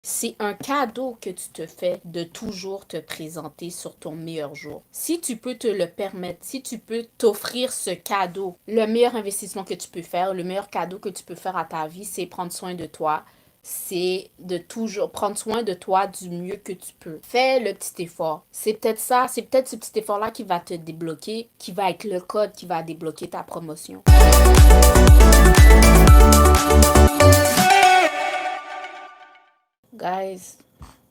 C'est un cadeau que tu te fais de toujours te présenter sur ton meilleur jour. Si tu peux te le permettre, si tu peux t'offrir ce cadeau, le meilleur investissement que tu peux faire, le meilleur cadeau que tu peux faire à ta vie, c'est prendre soin de toi. C'est de toujours prendre soin de toi du mieux que tu peux. Fais le petit effort. C'est peut-être ça, c'est peut-être ce petit effort-là qui va te débloquer, qui va être le code qui va débloquer ta promotion. Guys,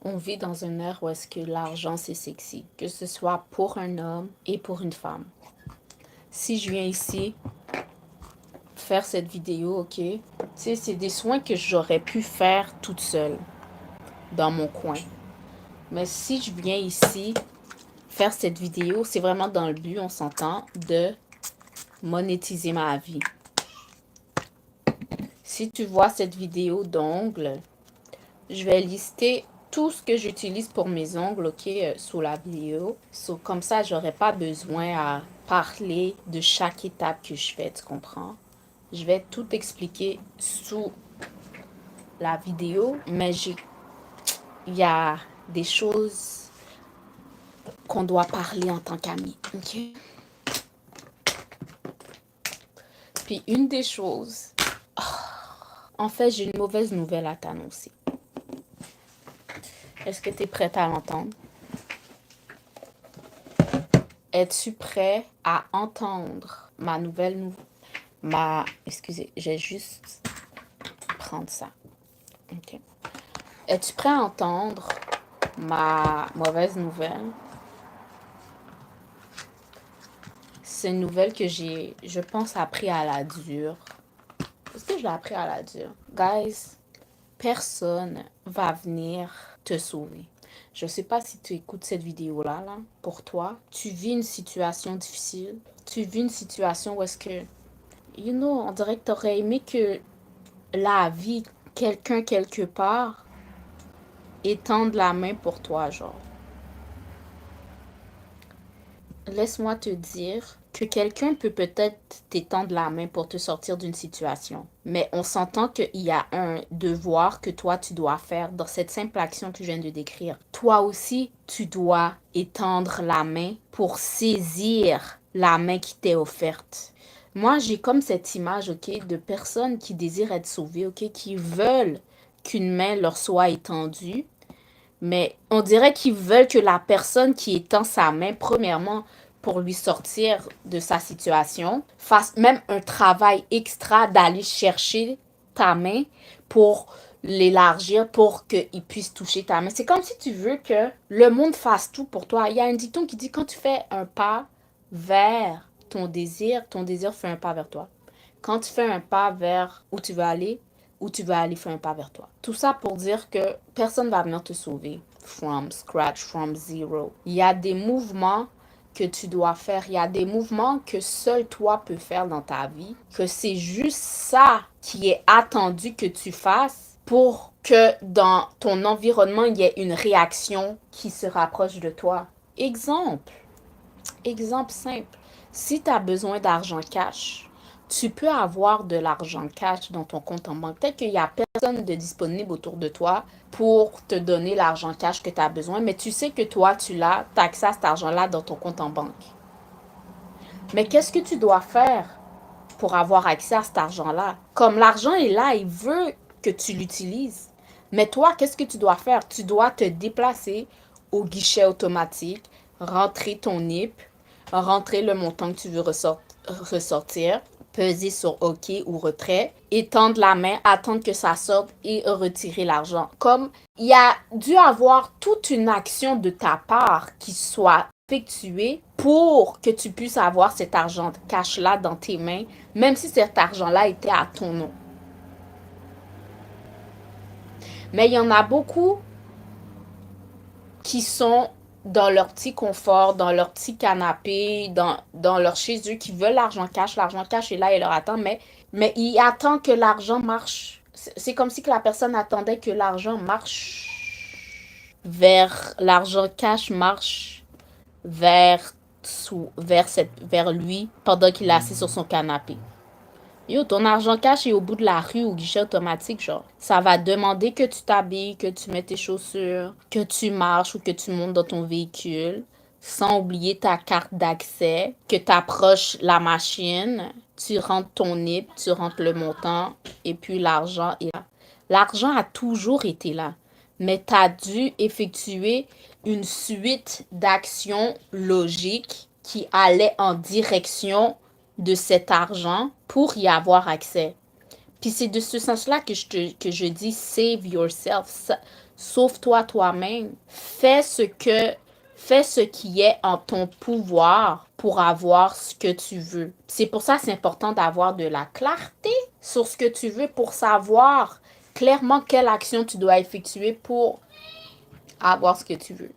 on vit dans une ère où est-ce que l'argent c'est sexy, que ce soit pour un homme et pour une femme. Si je viens ici faire cette vidéo, ok, tu sais, c'est des soins que j'aurais pu faire toute seule dans mon coin. Mais si je viens ici faire cette vidéo, c'est vraiment dans le but, on s'entend, de monétiser ma vie. Si tu vois cette vidéo d'ongles, je vais lister tout ce que j'utilise pour mes ongles, ok, sous la vidéo. Comme ça, j'aurai pas besoin à parler de chaque étape que je fais, tu comprends? Je vais tout expliquer sous la vidéo, mais il y a des choses qu'on doit parler en tant qu'amis, ok? Puis une des choses... en fait, j'ai une mauvaise nouvelle à t'annoncer. Est-ce que tu es prête à l'entendre? Es-tu prêt à entendre ma nouvelle nouvelle? Excusez, j'ai juste prendre ça. Ok. Es-tu prêt à entendre ma mauvaise nouvelle? C'est une nouvelle que j'ai, je pense, appris à la dure. Est-ce que je l'ai appris à la dure? Guys, personne va venir te sauver. Je sais pas si tu écoutes cette vidéo-là, là, pour toi. Tu vis une situation difficile. Tu vis une situation où est-ce que, on dirait que tu aurais aimé que la vie, quelqu'un quelque part, étende la main pour toi, genre. Laisse-moi te dire que quelqu'un peut peut-être t'étendre la main pour te sortir d'une situation. Mais on s'entend qu'il y a un devoir que toi, tu dois faire dans cette simple action que je viens de décrire. Toi aussi, tu dois étendre la main pour saisir la main qui t'est offerte. Moi, j'ai comme cette image, ok, de personnes qui désirent être sauvées, ok, qui veulent qu'une main leur soit étendue. Mais on dirait qu'ils veulent que la personne qui étend sa main, premièrement, pour lui sortir de sa situation, fasse même un travail extra d'aller chercher ta main pour l'élargir, pour qu'il puisse toucher ta main. C'est comme si tu veux que le monde fasse tout pour toi. Il y a un dicton qui dit, quand tu fais un pas vers ton désir fait un pas vers toi. Quand tu fais un pas vers où tu veux aller faire un pas vers toi. Tout ça pour dire que personne ne va venir te sauver from scratch, from zero. Il y a des mouvements que tu dois faire. Il y a des mouvements que seul toi peux faire dans ta vie. Que c'est juste ça qui est attendu que tu fasses pour que dans ton environnement, il y ait une réaction qui se rapproche de toi. Exemple simple. Si tu as besoin d'argent cash, tu peux avoir de l'argent cash dans ton compte en banque. Peut-être qu'il n'y a personne de disponible autour de toi pour te donner l'argent cash que tu as besoin, mais tu sais que toi, tu as accès à cet argent-là dans ton compte en banque. Mais qu'est-ce que tu dois faire pour avoir accès à cet argent-là? Comme l'argent est là, il veut que tu l'utilises. Mais toi, qu'est-ce que tu dois faire? Tu dois te déplacer au guichet automatique, rentrer ton NIP, rentrer le montant que tu veux ressortir, peser sur OK ou retrait, étendre la main, attendre que ça sorte et retirer l'argent. Comme il y a dû avoir toute une action de ta part qui soit effectuée pour que tu puisses avoir cet argent cash-là dans tes mains, même si cet argent-là était à ton nom. Mais il y en a beaucoup qui sont dans leur petit confort, dans leur petit canapé, dans leur chez eux, qui veulent l'argent cash. L'argent cash est là, il leur attend, mais il attend que l'argent marche. C'est comme si que la personne attendait que l'argent marche l'argent cash marche vers lui pendant qu'il est assis sur son canapé. Yo, ton argent cash est au bout de la rue au guichet automatique, genre. Ça va demander que tu t'habilles, que tu mets tes chaussures, que tu marches ou que tu montes dans ton véhicule, sans oublier ta carte d'accès, que tu approches la machine, tu rentres ton NIP, tu rentres le montant, et puis l'argent est là. L'argent a toujours été là, mais tu as dû effectuer une suite d'actions logiques qui allaient en direction de cet argent pour y avoir accès. Puis c'est de ce sens-là que je dis save yourself. Sauve-toi toi-même. Fais ce qui est en ton pouvoir pour avoir ce que tu veux. C'est pour ça que c'est important d'avoir de la clarté sur ce que tu veux pour savoir clairement quelle action tu dois effectuer pour avoir ce que tu veux.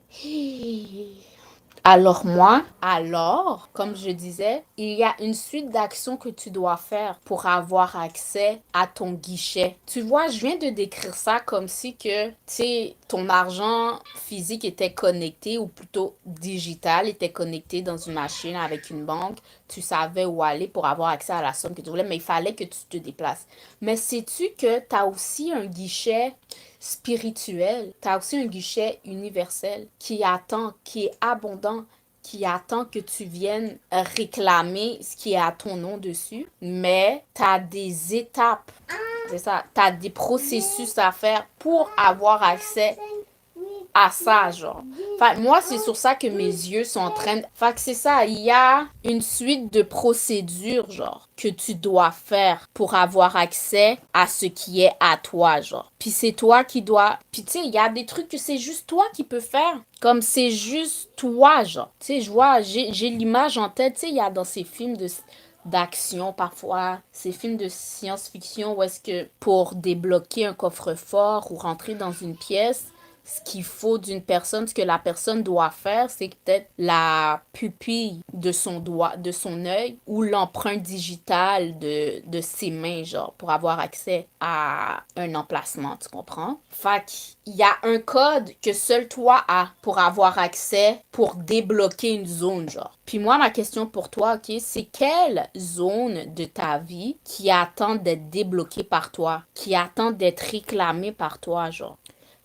Alors, comme je disais, il y a une suite d'actions que tu dois faire pour avoir accès à ton guichet. Tu vois, je viens de décrire ça comme si que, tu sais, ton argent physique était connecté ou plutôt digital, était connecté dans une machine avec une banque. Tu savais où aller pour avoir accès à la somme que tu voulais, mais il fallait que tu te déplaces. Mais sais-tu que tu as aussi un guichet spirituel, tu as aussi un guichet universel qui attend, qui est abondant, qui attend que tu viennes réclamer ce qui est à ton nom dessus, mais tu as des étapes, c'est ça, tu as des processus à faire pour avoir accès à ça, genre. Fait moi, c'est sur ça que mes yeux sont en train de... Fait que c'est ça, il y a une suite de procédures, genre, que tu dois faire pour avoir accès à ce qui est à toi, genre. Puis c'est toi qui dois... Puis tu sais, il y a des trucs que c'est juste toi qui peux faire. Comme c'est juste toi, genre. Tu sais, je vois, j'ai l'image en tête, tu sais, il y a dans ces films d'action parfois, ces films de science-fiction où est-ce que pour débloquer un coffre-fort ou rentrer dans une pièce, ce qu'il faut d'une personne, ce que la personne doit faire, c'est peut-être la pupille de son doigt, de son œil ou l'empreinte digitale de ses mains, genre, pour avoir accès à un emplacement, tu comprends? Fait qu'il y a un code que seul toi as pour avoir accès, pour débloquer une zone, genre. Puis moi, ma question pour toi, ok, c'est quelle zone de ta vie qui attend d'être débloquée par toi, qui attend d'être réclamée par toi, genre?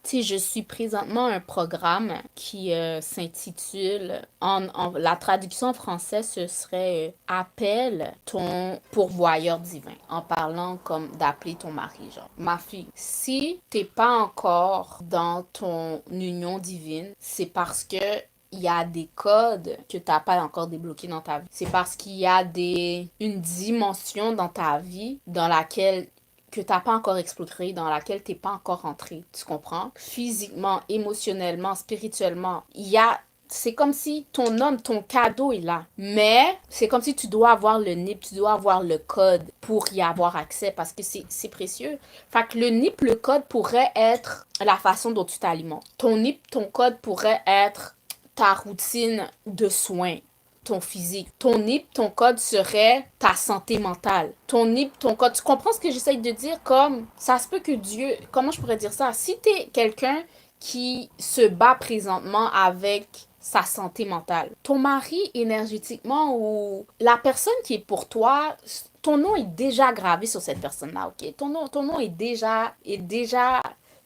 Tu sais, je suis présentement un programme qui s'intitule, la traduction en français, ce serait Appelle ton pourvoyeur divin, en parlant comme d'appeler ton mari, genre. Ma fille, si t'es pas encore dans ton union divine, c'est parce que il y a des codes que tu n'as pas encore débloqués dans ta vie. C'est parce qu'il y a une dimension dans ta vie dans laquelle que t'as pas encore exploré, dans laquelle t'es pas encore rentré, tu comprends? Physiquement, émotionnellement, spirituellement, c'est comme si ton homme, ton cadeau est là. Mais c'est comme si tu dois avoir le NIP, tu dois avoir le code pour y avoir accès parce que c'est précieux. Fait que le NIP, le code pourrait être la façon dont tu t'alimentes. Ton NIP, ton code pourrait être ta routine de soins, ton physique. Ton NIP, ton code serait ta santé mentale. Ton NIP, ton code. Tu comprends ce que j'essaye de dire? Comme, ça se peut que Dieu... Comment je pourrais dire ça? Si t'es quelqu'un qui se bat présentement avec sa santé mentale, ton mari énergétiquement ou la personne qui est pour toi, ton nom est déjà gravé sur cette personne-là, ok? Ton nom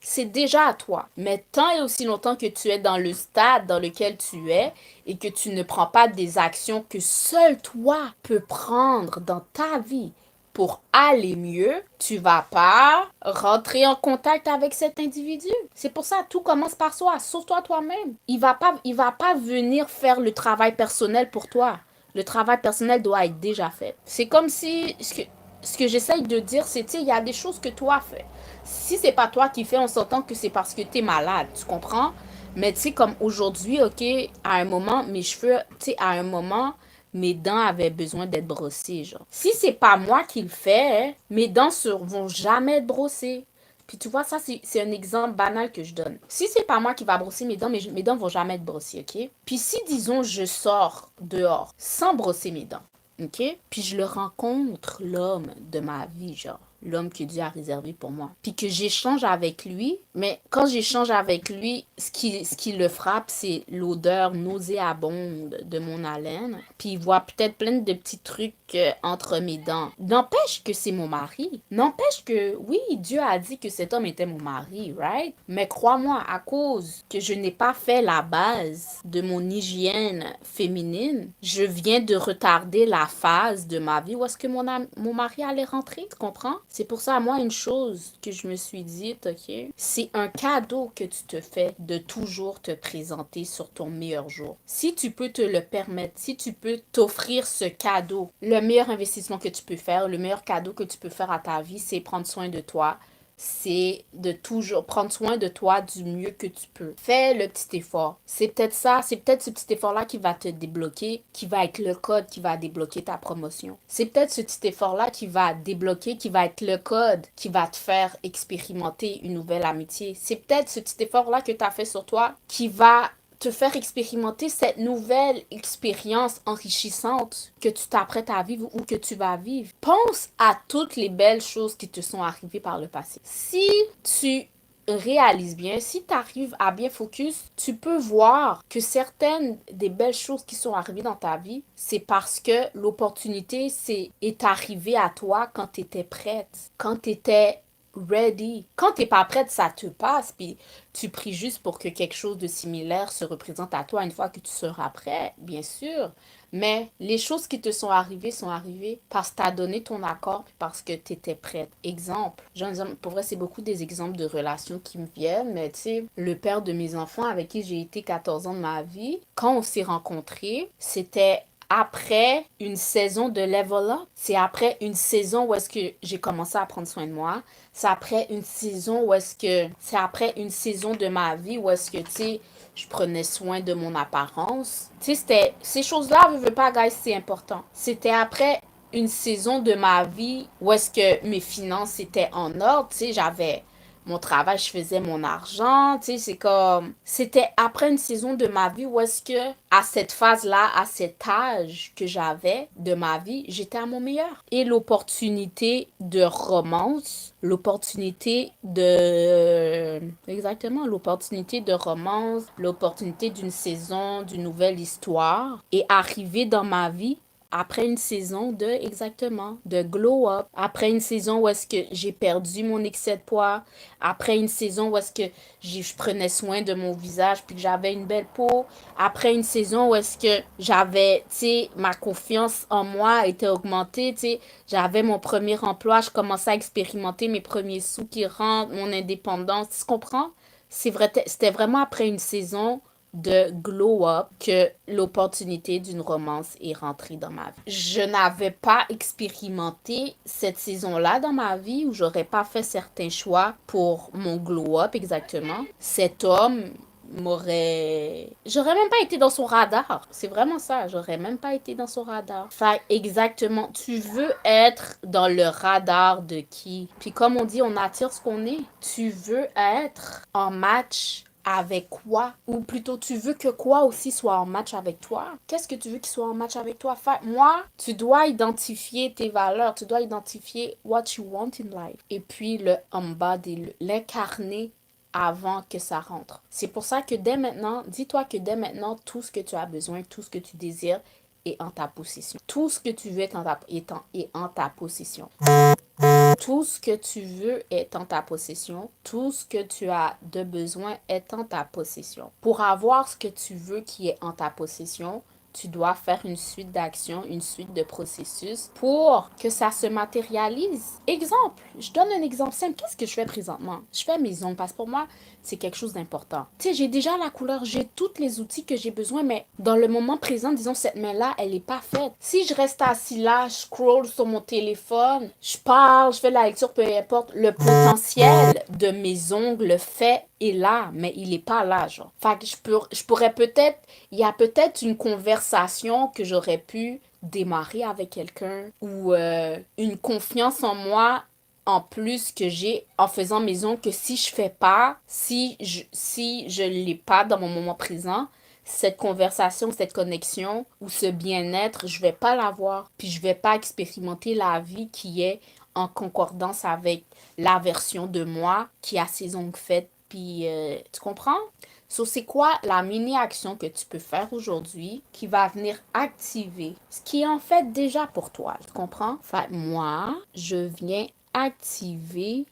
c'est déjà à toi. Mais tant et aussi longtemps que tu es dans le stade dans lequel tu es et que tu ne prends pas des actions que seul toi peux prendre dans ta vie pour aller mieux, tu vas pas rentrer en contact avec cet individu. C'est pour ça, tout commence par soi. Sauve-toi toi-même. Il va pas venir faire le travail personnel pour toi. Le travail personnel doit être déjà fait. C'est comme si ce que j'essaye de dire, c'est, tu sais, il y a des choses que toi fais. Si c'est pas toi qui fais, on s'entend que c'est parce que t'es malade, tu comprends? Mais tu sais, comme aujourd'hui, ok, à un moment, mes cheveux, tu sais, à un moment, mes dents avaient besoin d'être brossées, genre. Si c'est pas moi qui le fais, hein, mes dents vont jamais être brossées. Puis tu vois, ça, c'est un exemple banal que je donne. Si c'est pas moi qui va brosser mes dents, mes dents vont jamais être brossées, ok? Puis si, disons, je sors dehors sans brosser mes dents, ok? Puis je le rencontre, l'homme de ma vie, genre. l'homme que Dieu a réservé pour moi. Puis que j'échange avec lui, mais quand j'échange avec lui, ce qui le frappe, c'est l'odeur nauséabonde de mon haleine. Puis il voit peut-être plein de petits trucs entre mes dents. N'empêche que c'est mon mari. N'empêche que, oui, Dieu a dit que cet homme était mon mari, right? Mais crois-moi, à cause que je n'ai pas fait la base de mon hygiène féminine, je viens de retarder la phase de ma vie où est-ce que mon mari allait rentrer, tu comprends? C'est pour ça, moi, une chose que je me suis dite, ok, c'est un cadeau que tu te fais de toujours te présenter sur ton meilleur jour. Si tu peux te le permettre, si tu peux t'offrir ce cadeau, le meilleur investissement que tu peux faire, le meilleur cadeau que tu peux faire à ta vie, c'est prendre soin de toi, c'est de toujours prendre soin de toi du mieux que tu peux. Fais le petit effort. C'est peut-être ça, c'est peut-être ce petit effort-là qui va te débloquer, qui va être le code qui va débloquer ta promotion. C'est peut-être ce petit effort-là qui va débloquer, qui va être le code qui va te faire expérimenter une nouvelle amitié. C'est peut-être ce petit effort-là que tu as fait sur toi qui va te faire expérimenter cette nouvelle expérience enrichissante que tu t'apprêtes à vivre ou que tu vas vivre. Pense à toutes les belles choses qui te sont arrivées par le passé. Si tu réalises bien, si tu arrives à bien focus, tu peux voir que certaines des belles choses qui sont arrivées dans ta vie, c'est parce que l'opportunité est arrivée à toi quand tu étais prête, quand tu étais ready. Quand t'es pas prête, ça te passe, puis tu pries juste pour que quelque chose de similaire se représente à toi une fois que tu seras prêt, bien sûr. Mais les choses qui te sont arrivées parce que tu as donné ton accord puis parce que tu étais prête. Exemple, pour vrai, c'est beaucoup des exemples de relations qui me viennent, mais tu sais, le père de mes enfants avec qui j'ai été 14 ans de ma vie, quand on s'est rencontrés, c'était après une saison de level up. C'est après une saison où est-ce que j'ai commencé à prendre soin de moi. C'est après une saison où est-ce que... C'est après une saison de ma vie où est-ce que, tu sais, je prenais soin de mon apparence. Tu sais, c'était... Ces choses-là, je veux pas, guys, c'est important. C'était après une saison de ma vie où est-ce que mes finances étaient en ordre. Tu sais, j'avais mon travail, je faisais mon argent, tu sais, c'est comme... C'était après une saison de ma vie où est-ce que, à cette phase-là, à cet âge que j'avais de ma vie, j'étais à mon meilleur. Et l'opportunité de romance, l'opportunité de... Exactement, l'opportunité de romance, l'opportunité d'une saison, d'une nouvelle histoire est arrivée dans ma vie après une saison exactement, de glow up, après une saison où est-ce que j'ai perdu mon excès de poids, après une saison où est-ce que je prenais soin de mon visage puis que j'avais une belle peau, après une saison où est-ce que j'avais, tu sais, ma confiance en moi était augmentée, tu sais, j'avais mon premier emploi, je commençais à expérimenter mes premiers sous qui rentrent, mon indépendance, tu comprends? C'est vrai, c'était vraiment après une saison de glow up que l'opportunité d'une romance est rentrée dans ma vie. Je n'avais pas expérimenté cette saison-là dans ma vie où j'aurais pas fait certains choix pour mon glow up exactement. Cet homme j'aurais même pas été dans son radar. C'est vraiment ça, j'aurais même pas été dans son radar. Enfin, exactement, tu veux être dans le radar de qui? Puis comme on dit, on attire ce qu'on est. Tu veux être en match avec quoi? Ou plutôt, tu veux que quoi aussi soit en match avec toi? Qu'est-ce que tu veux qu'il soit en match avec toi? Enfin, moi, tu dois identifier tes valeurs, tu dois identifier what you want in life. Et puis le embody, l'incarner avant que ça rentre. C'est pour ça que dès maintenant, dis-toi que dès maintenant, tout ce que tu as besoin, tout ce que tu désires est en ta possession. Tout ce que tu veux est en ta possession. Tout ce que tu veux est en ta possession. Tout ce que tu as de besoin est en ta possession. Pour avoir ce que tu veux qui est en ta possession, tu dois faire une suite d'actions, une suite de processus pour que ça se matérialise. Exemple, je donne un exemple simple. Qu'est-ce que je fais présentement? Je fais mes ongles parce que pour moi, c'est quelque chose d'important. Tu sais, j'ai déjà la couleur, j'ai tous les outils que j'ai besoin, mais dans le moment présent, disons, cette main-là, elle n'est pas faite. Si je reste assis là, je scroll sur mon téléphone, je parle, je fais la lecture, peu importe, le potentiel de mes ongles fait est là, mais il n'est pas là, genre. Fait que je pourrais peut-être, il y a peut-être une conversation que j'aurais pu démarrer avec quelqu'un ou une confiance en moi en plus que j'ai en faisant mes ongles que si je fais pas, si je l'ai pas dans mon moment présent, cette conversation, cette connexion ou ce bien-être, je vais pas l'avoir. Puis je vais pas expérimenter la vie qui est en concordance avec la version de moi qui a ses ongles faits, puis tu comprends? So, c'est quoi la mini-action que tu peux faire aujourd'hui qui va venir activer ce qui est en fait déjà pour toi, tu comprends? Fait moi, je viens activer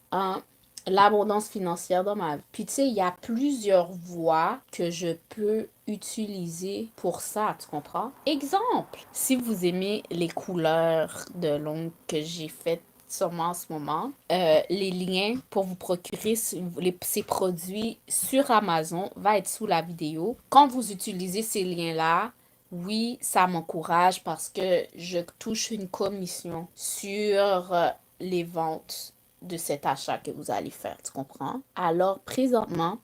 l'abondance financière dans ma vie. Puis tu sais, il y a plusieurs voies que je peux utiliser pour ça, tu comprends? Exemple, si vous aimez les couleurs de l'ongle que j'ai faites sûrement en ce moment, les liens pour vous procurer ces produits sur Amazon va être sous la vidéo. Quand vous utilisez ces liens-là, oui, ça m'encourage parce que je touche une commission sur les ventes de cet achat que vous allez faire, tu comprends? Alors, présentement,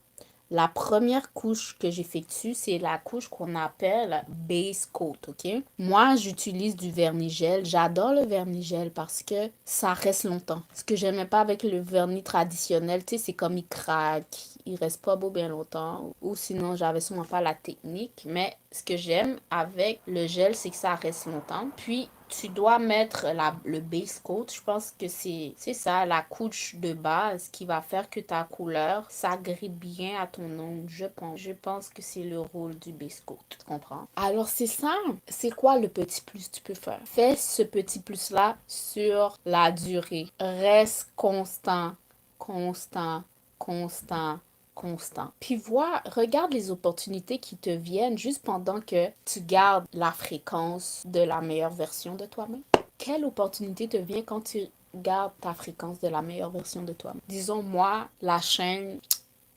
la première couche que j'effectue, c'est la couche qu'on appelle base coat, ok? Moi, j'utilise du vernis gel. J'adore le vernis gel parce que ça reste longtemps. Ce que j'aimais pas avec le vernis traditionnel, tu sais, c'est comme il craque, il reste pas beau bien longtemps. Ou sinon, j'avais sûrement pas la technique. Mais ce que j'aime avec le gel, c'est que ça reste longtemps. Puis, tu dois mettre le base coat. Je pense que c'est ça, la couche de base qui va faire que ta couleur s'agrippe bien à ton ongle, je pense. Je pense que c'est le rôle du base coat. Tu comprends? Alors, c'est ça. C'est quoi le petit plus que tu peux faire? Fais ce petit plus-là sur la durée. Reste constant, constant, constant, constant. Puis regarde les opportunités qui te viennent juste pendant que tu gardes la fréquence de la meilleure version de toi-même. Quelle opportunité te vient quand tu gardes ta fréquence de la meilleure version de toi-même? Disons, moi, ma chaîne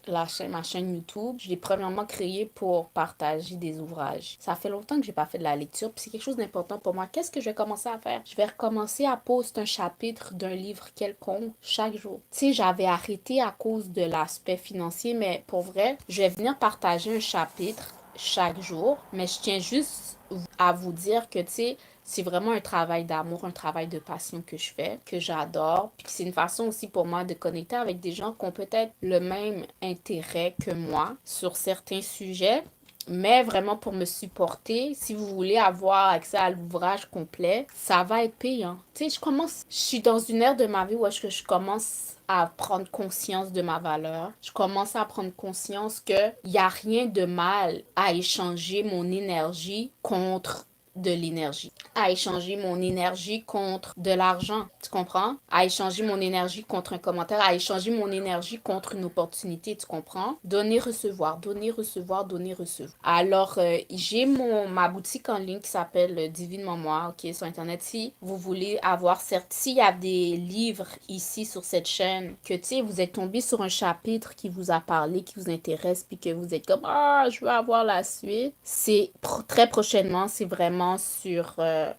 YouTube, je l'ai premièrement créée pour partager des ouvrages. Ça fait longtemps que j'ai pas fait de la lecture, puis c'est quelque chose d'important pour moi. Qu'est-ce que je vais commencer à faire? Je vais recommencer à poster un chapitre d'un livre quelconque chaque jour. Tu sais, j'avais arrêté à cause de l'aspect financier, mais pour vrai, je vais venir partager un chapitre chaque jour, mais je tiens juste à vous dire que, tu sais, c'est vraiment un travail d'amour, un travail de passion que je fais, que j'adore. Puis c'est une façon aussi pour moi de connecter avec des gens qui ont peut-être le même intérêt que moi sur certains sujets. Mais vraiment pour me supporter, si vous voulez avoir accès à l'ouvrage complet, ça va être payant. Tu sais, je suis dans une ère de ma vie où est-ce que je commence à prendre conscience de ma valeur. Je commence à prendre conscience qu'il n'y a rien de mal à échanger mon énergie contre de l'énergie. À échanger mon énergie contre de l'argent. Tu comprends? À échanger mon énergie contre un commentaire. À échanger mon énergie contre une opportunité. Tu comprends? Donner, recevoir. Donner, recevoir. Donner, recevoir. Alors, j'ai ma boutique en ligne qui s'appelle Divinement Moi, ok, sur Internet. Si vous voulez avoir, certes, s'il y a des livres ici sur cette chaîne, que, tu sais, vous êtes tombé sur un chapitre qui vous a parlé, qui vous intéresse, puis que vous êtes comme, ah, je veux avoir la suite. C'est très prochainement, c'est vraiment sur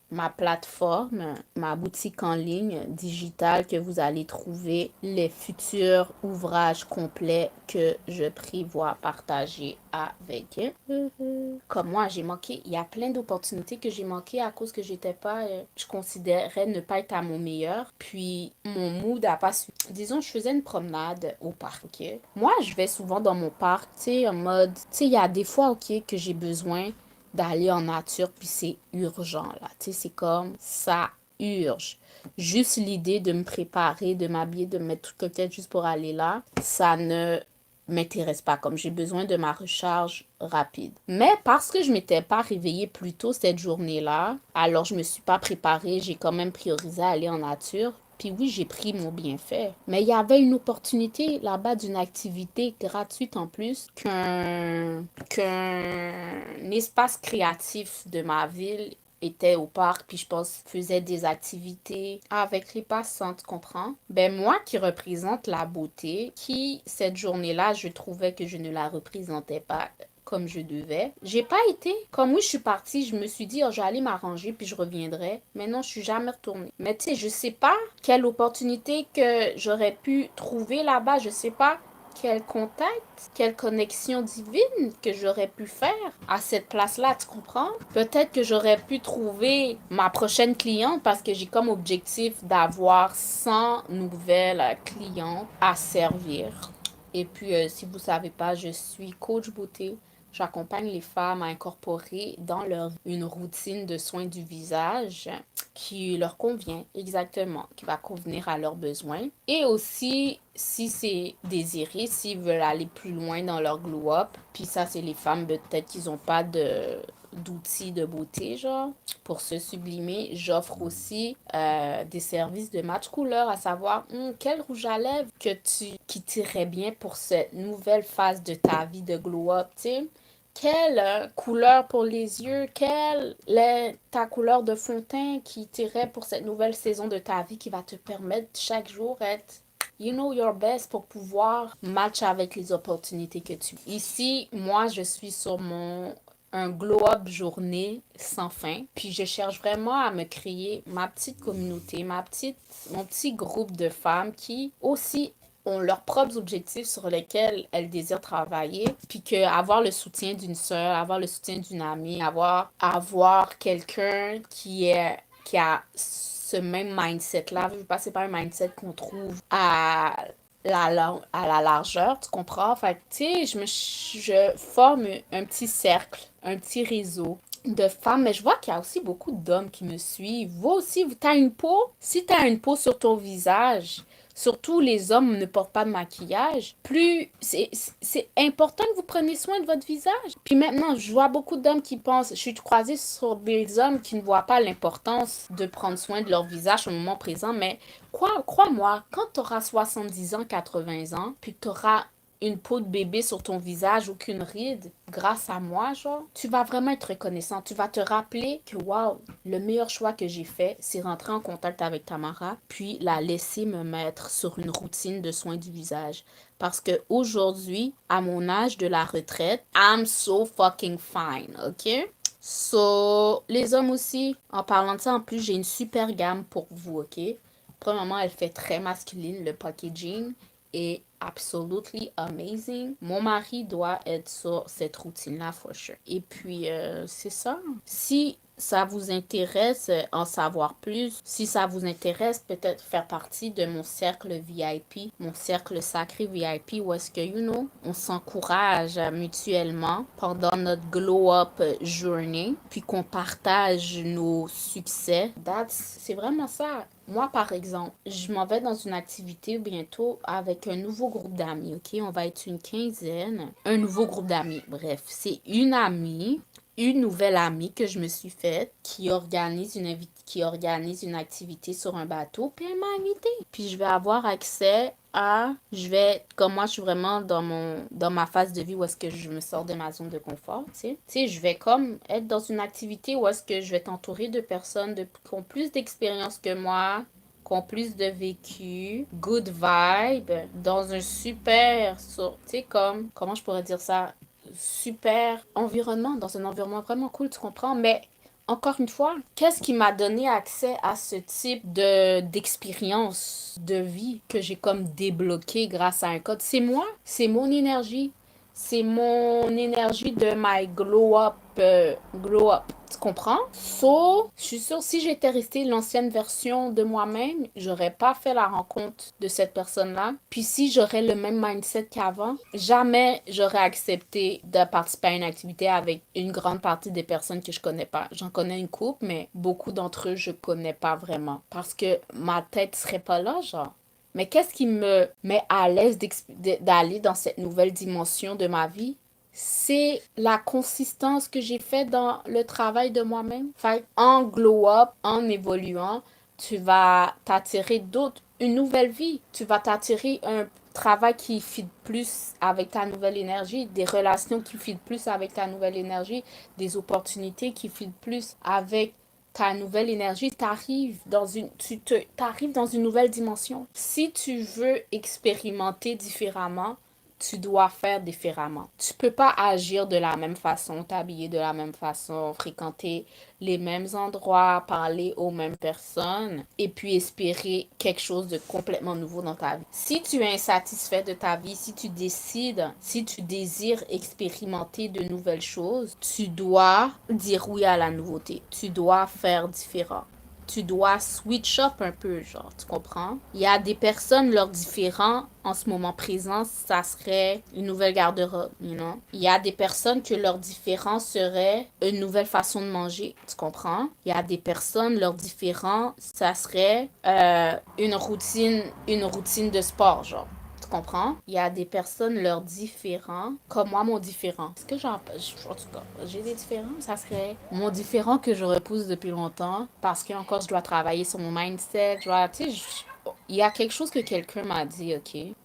ma plateforme, ma boutique en ligne digitale que vous allez trouver les futurs ouvrages complets que je prévois partager avec comme moi, j'ai manqué. Il y a plein d'opportunités que j'ai manquées à cause que j'étais pas, je considérais ne pas être à mon meilleur. Puis mon mood a pas su. Disons, je faisais une promenade au parc, ok? Moi, je vais souvent dans mon parc, tu sais, en mode, tu sais, il y a des fois, ok, que j'ai besoin d'aller en nature, puis c'est urgent, là. Tu sais, c'est comme ça urge. Juste l'idée de me préparer, de m'habiller, de me mettre toute coquette juste pour aller là, ça ne m'intéresse pas, comme j'ai besoin de ma recharge rapide. Mais parce que je m'étais pas réveillée plus tôt cette journée-là, alors je me suis pas préparée, j'ai quand même priorisé à aller en nature. Puis oui, j'ai pris mon bienfait. Mais il y avait une opportunité là-bas d'une activité gratuite en plus qu'un espace créatif de ma ville était au parc, puis je pense faisait des activités avec les passants, tu comprends? Ben moi qui représente la beauté, qui cette journée-là, je trouvais que je ne la représentais pas comme je devais. J'ai pas été. Comme oui, je suis partie, je me suis dit, oh, je vais aller m'arranger puis je reviendrai. Mais non, je suis jamais retournée. Mais tu sais, je sais pas quelle opportunité que j'aurais pu trouver là-bas. Je sais pas quel contact, quelle connexion divine que j'aurais pu faire à cette place-là, tu comprends? Peut-être que j'aurais pu trouver ma prochaine cliente parce que j'ai comme objectif d'avoir 100 nouvelles clientes à servir. Et puis, si vous ne savez pas, je suis coach beauté J'accompagne les femmes à incorporer dans leur une routine de soins du visage qui leur convient exactement, qui va convenir à leurs besoins. Et aussi, si c'est désiré, s'ils veulent aller plus loin dans leur glow-up, puis ça, c'est les femmes, peut-être qu'ils n'ont pas d'outils de beauté, genre, pour se sublimer. J'offre aussi des services de match couleur, à savoir quel rouge à lèvres qui t'irait bien pour cette nouvelle phase de ta vie de glow-up, tu sais. Quelle couleur pour les yeux, quelle est ta couleur de fond de teint qui t'irait pour cette nouvelle saison de ta vie qui va te permettre chaque jour être you know your best pour pouvoir match avec les opportunités que tu as. Ici, moi, je suis sur un glow-up journée sans fin. Puis je cherche vraiment à me créer ma petite communauté, mon petit groupe de femmes qui aussi ont leurs propres objectifs sur lesquels elles désirent travailler, puis que avoir le soutien d'une sœur, avoir le soutien d'une amie, avoir quelqu'un qui a ce même mindset-là, je veux pas, c'est pas un mindset qu'on trouve à la largeur, tu comprends? Fait que, tu sais, je forme un petit cercle, un petit réseau de femmes, mais je vois qu'il y a aussi beaucoup d'hommes qui me suivent. Vous aussi, t'as une peau? Si t'as une peau sur ton visage, surtout les hommes ne portent pas de maquillage, c'est important que vous preniez soin de votre visage. Puis maintenant, je vois beaucoup d'hommes qui pensent, je suis croisée sur des hommes qui ne voient pas l'importance de prendre soin de leur visage au moment présent, mais crois-moi, quand tu auras 70 ans, 80 ans, puis que tu auras une peau de bébé sur ton visage, aucune ride, grâce à moi, genre, tu vas vraiment être reconnaissant. Tu vas te rappeler que, waouh, le meilleur choix que j'ai fait, c'est rentrer en contact avec Tamara, puis la laisser me mettre sur une routine de soins du visage. Parce que aujourd'hui, à mon âge de la retraite, I'm so fucking fine, ok? So, les hommes aussi, en parlant de ça, en plus, j'ai une super gamme pour vous, ok? Premièrement, elle fait très masculine, le packaging est absolutely amazing. Mon mari doit être sur cette routine-là, for sure. Et puis, c'est ça. Si ça vous intéresse en savoir plus, si ça vous intéresse peut-être faire partie de mon cercle VIP, mon cercle sacré VIP, où est-ce que, on s'encourage mutuellement pendant notre glow-up journée, puis qu'on partage nos succès. C'est vraiment ça. Moi, par exemple, je m'en vais dans une activité bientôt avec un nouveau groupe d'amis, ok? On va être une quinzaine. Un nouveau groupe d'amis. Bref, c'est une nouvelle amie que je me suis faite qui organise une activité sur un bateau, puis elle m'a invitée. Puis je vais avoir accès comme moi je suis vraiment dans ma phase de vie où est-ce que je me sors de ma zone de confort, tu sais. Tu sais, je vais comme être dans une activité où est-ce que je vais t'entourer de personnes qui ont plus d'expérience que moi, qui ont plus de vécu, good vibe, dans un super, tu sais, comment je pourrais dire ça, super environnement, dans un environnement vraiment cool, tu comprends? Mais encore une fois, qu'est-ce qui m'a donné accès à ce type d'expérience de vie que j'ai comme débloqué grâce à un code? C'est moi, c'est mon énergie. C'est mon énergie de my glow up, glow up. Tu comprends? So, je suis sûre, si j'étais restée l'ancienne version de moi-même, j'aurais pas fait la rencontre de cette personne-là. Puis si j'aurais le même mindset qu'avant, jamais j'aurais accepté de participer à une activité avec une grande partie des personnes que je connais pas. J'en connais une couple, mais beaucoup d'entre eux, je connais pas vraiment. Parce que ma tête serait pas là, genre. Mais qu'est-ce qui me met à l'aise d'aller dans cette nouvelle dimension de ma vie? C'est la consistance que j'ai faite dans le travail de moi-même. Fait en glow up, en évoluant, tu vas t'attirer une nouvelle vie. Tu vas t'attirer un travail qui fit plus avec ta nouvelle énergie, des relations qui fit plus avec ta nouvelle énergie, des opportunités qui fit plus avec ta nouvelle énergie, t'arrives dans une nouvelle dimension. Si tu veux expérimenter différemment, tu dois faire différemment. Tu peux pas agir de la même façon, t'habiller de la même façon, fréquenter les mêmes endroits, parler aux mêmes personnes et puis espérer quelque chose de complètement nouveau dans ta vie. Si tu es insatisfait de ta vie, si tu désires expérimenter de nouvelles choses, tu dois dire oui à la nouveauté. Tu dois faire différent. tu dois switch up un peu, genre, tu comprends? Il y a des personnes, leurs différents, en ce moment présent, ça serait une nouvelle garde-robe, you know? Il y a des personnes que leur différent serait une nouvelle façon de manger, tu comprends? Il y a des personnes, leur différent, ça serait une routine de sport, genre. Tu comprends? Il y a des personnes, leurs différents, comme moi, mon différent. Est-ce que en tout cas, j'ai des différents? Ça serait mon différent que je repousse depuis longtemps parce que encore je dois travailler sur mon mindset. Tu sais, il y a quelque chose que quelqu'un m'a dit, ok?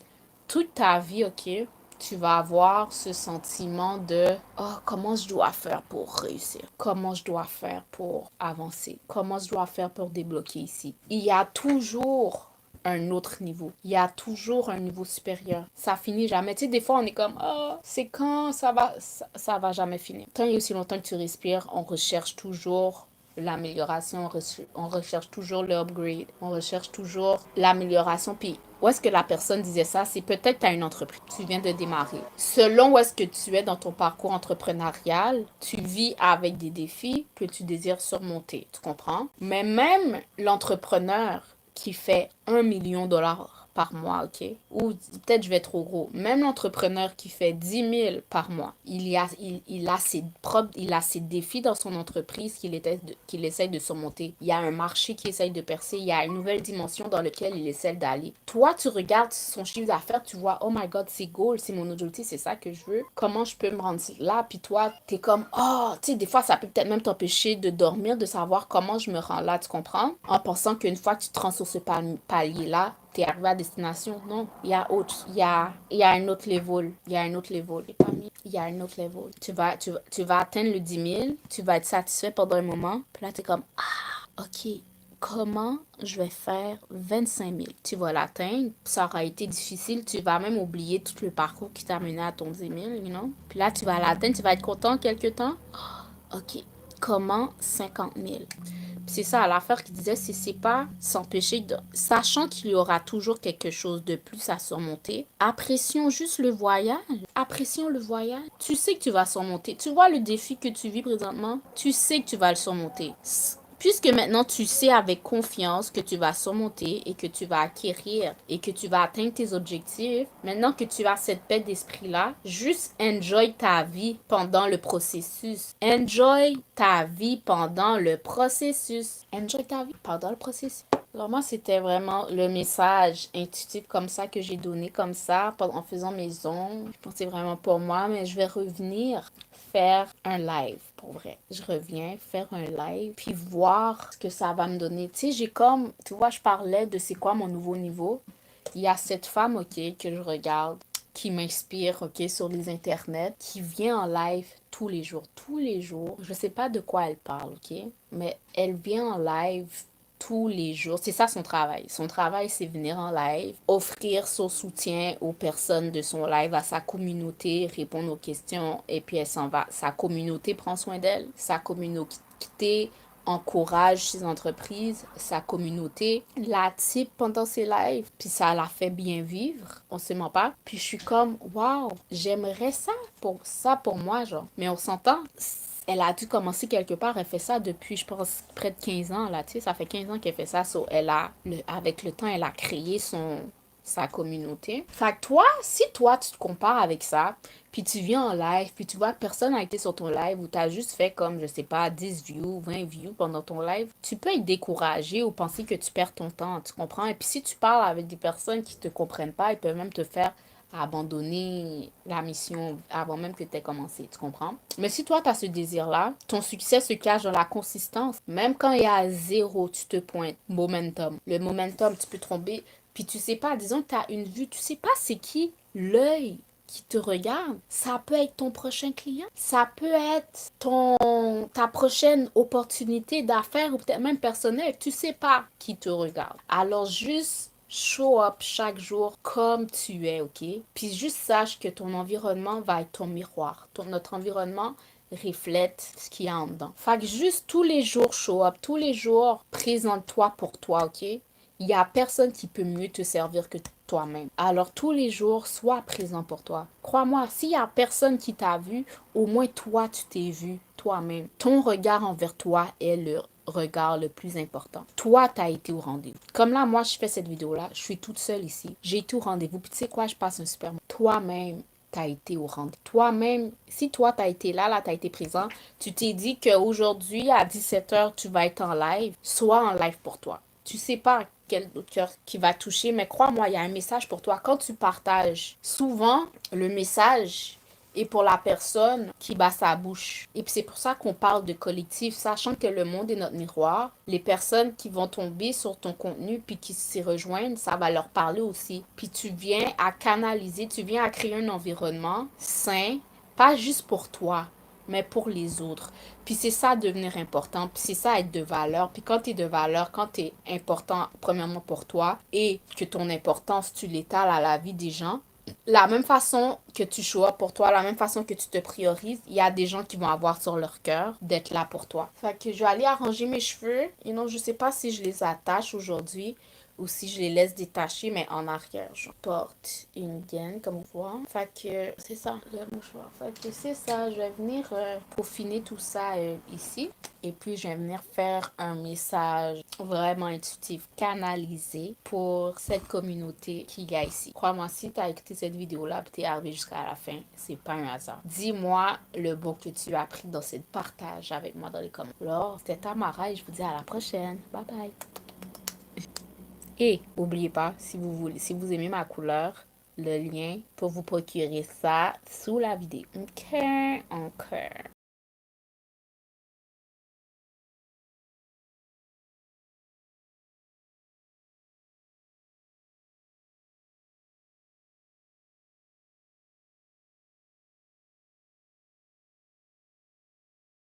Toute ta vie, ok? Tu vas avoir ce sentiment de oh, comment je dois faire pour réussir? Comment je dois faire pour avancer? Comment je dois faire pour débloquer ici? Il y a toujours un autre niveau. Il y a toujours un niveau supérieur. Ça finit jamais. Tu sais, des fois, on est comme, oh, c'est quand ça va jamais finir. Tant et aussi longtemps que tu respires, on recherche toujours l'amélioration, on recherche toujours l'upgrade, on recherche toujours l'amélioration. Puis où est-ce que la personne disait ça? C'est peut-être que tu as une entreprise, tu viens de démarrer. Selon où est-ce que tu es dans ton parcours entrepreneurial, tu vis avec des défis que tu désires surmonter, tu comprends? Mais même l'entrepreneur qui fait 1 million de dollars par mois, ok? Ou peut-être je vais trop gros. Même l'entrepreneur qui fait 10 000 par mois, il a ses défis dans son entreprise qu'il essaie de surmonter. Il y a un marché qu'il essaie de percer. Il y a une nouvelle dimension dans laquelle il essaie d'aller. Toi, tu regardes son chiffre d'affaires, tu vois, oh my god, c'est goal, c'est mon objectif, c'est ça que je veux. Comment je peux me rendre là? Puis toi, t'es comme, oh, tu sais, des fois, ça peut peut-être même t'empêcher de dormir, de savoir comment je me rends là, tu comprends? En pensant qu'une fois que tu te rends sur ce palier-là, t'es arrivé à destination. Non, il y a un autre level. Il y a un autre level. Il y a un autre level. Tu vas atteindre le 10 000, tu vas être satisfait pendant un moment, puis là, t'es comme, ah, ok, comment je vais faire 25 000? Tu vas l'atteindre, ça aura été difficile, tu vas même oublier tout le parcours qui t'a mené à ton 10 000, you know? Puis là, tu vas l'atteindre, tu vas être content quelque temps. Ok, comment 50 000? C'est ça, l'affaire qu'il disait, c'est pas s'empêcher de... Sachant qu'il y aura toujours quelque chose de plus à surmonter, apprécions juste le voyage. Apprécions le voyage. Tu sais que tu vas surmonter. Tu vois le défi que tu vis présentement, tu sais que tu vas le surmonter. Puisque maintenant tu sais avec confiance que tu vas surmonter et que tu vas acquérir et que tu vas atteindre tes objectifs, maintenant que tu as cette paix d'esprit-là, juste enjoy ta vie pendant le processus. Enjoy ta vie pendant le processus. Enjoy ta vie pendant le processus. Alors moi, c'était vraiment le message intuitif comme ça que j'ai donné comme ça en faisant mes ongles. Je pensais vraiment pour moi, mais je vais revenir faire un live pour vrai. Je reviens faire un live puis voir ce que ça va me donner. Tu sais, j'ai comme, tu vois, je parlais de c'est quoi mon nouveau niveau. Il y a cette femme, ok, que je regarde, qui m'inspire, ok, sur les internets, qui vient en live tous les jours. Tous les jours. Je sais pas de quoi elle parle, ok, mais elle vient en live tous les jours. C'est ça son travail. Son travail, c'est venir en live, offrir son soutien aux personnes de son live, à sa communauté, répondre aux questions, et puis elle s'en va. Sa communauté prend soin d'elle. Sa communauté encourage ses entreprises, sa communauté, la type pendant ses lives, puis ça la fait bien vivre, on se ment pas. Puis je suis comme, waouh, j'aimerais ça pour moi, genre. Mais on s'entend, elle a dû commencer quelque part. Elle fait ça depuis, je pense, près de 15 ans, là, tu sais. Ça fait 15 ans qu'elle fait ça. So, avec le temps, elle a créé sa communauté. Fait que toi, si toi, tu te compares avec ça, puis tu viens en live, puis tu vois que personne n'a été sur ton live, ou t'as juste fait comme, je sais pas, 10 views, 20 views pendant ton live, tu peux être découragé ou penser que tu perds ton temps, tu comprends? Et puis si tu parles avec des personnes qui te comprennent pas, ils peuvent même te faire abandonner la mission avant même que tu aies commencé, tu comprends? Mais si toi, tu as ce désir-là, ton succès se cache dans la consistance. Même quand il y a zéro, tu te pointes. Momentum. Le momentum, tu peux tomber. Puis tu sais pas, disons que tu as une vue, tu sais pas c'est qui l'œil qui te regarde. Ça peut être ton prochain client. Ça peut être ta prochaine opportunité d'affaires ou peut-être même personnelle. Tu sais pas qui te regarde. Alors juste show up chaque jour comme tu es, ok? Puis juste sache que ton environnement va être ton miroir. Notre environnement reflète ce qu'il y a en dedans. Fait que juste tous les jours show up, tous les jours présente-toi pour toi, ok? Il n'y a personne qui peut mieux te servir que toi-même. Alors tous les jours, sois présent pour toi. Crois-moi, s'il n'y a personne qui t'a vu, au moins toi, tu t'es vu toi-même. Ton regard envers toi est regard le plus important. Toi, tu as été au rendez-vous. Comme là, moi, je fais cette vidéo-là, je suis toute seule ici. J'ai été au rendez-vous. Puis tu sais quoi, je passe un super moment. Toi-même, tu as été au rendez-vous. Toi-même, si toi, tu as été là, tu as été présent, tu t'es dit qu'aujourd'hui, à 17h, tu vas être en live, sois en live pour toi. Tu sais pas quel cœur qui va toucher, mais crois-moi, il y a un message pour toi. Quand tu partages, souvent, le message est pour la personne qui bat sa bouche. Et puis c'est pour ça qu'on parle de collectif, sachant que le monde est notre miroir. Les personnes qui vont tomber sur ton contenu puis qui s'y rejoignent, ça va leur parler aussi. Puis tu viens à canaliser, tu viens à créer un environnement sain, pas juste pour toi, mais pour les autres. Puis c'est ça devenir important, puis c'est ça être de valeur. Puis quand tu es de valeur, quand tu es important premièrement pour toi et que ton importance, tu l'étales à la vie des gens, la même façon que tu choisis pour toi, la même façon que tu te priorises, il y a des gens qui vont avoir sur leur cœur d'être là pour toi. Fait que je vais aller arranger mes cheveux. Et non, je sais pas si je les attache aujourd'hui ou si je les laisse détacher, mais en arrière. Je porte une gaine, comme on voit. Fait que c'est ça, le mouchoir. Fait que c'est ça, je vais venir peaufiner tout ça ici. Et puis, je vais venir faire un message vraiment intuitif, canalisé pour cette communauté qu'il y a ici. Crois-moi, si tu as écouté cette vidéo-là et tu es arrivé jusqu'à la fin, c'est pas un hasard. Dis-moi le bon que tu as appris dans ce partage avec moi dans les commentaires. Alors, c'était Tamara et je vous dis à la prochaine. Bye bye. Et n'oubliez pas, si vous voulez, si vous aimez ma couleur, le lien pour vous procurer ça sous la vidéo. Ok, encore.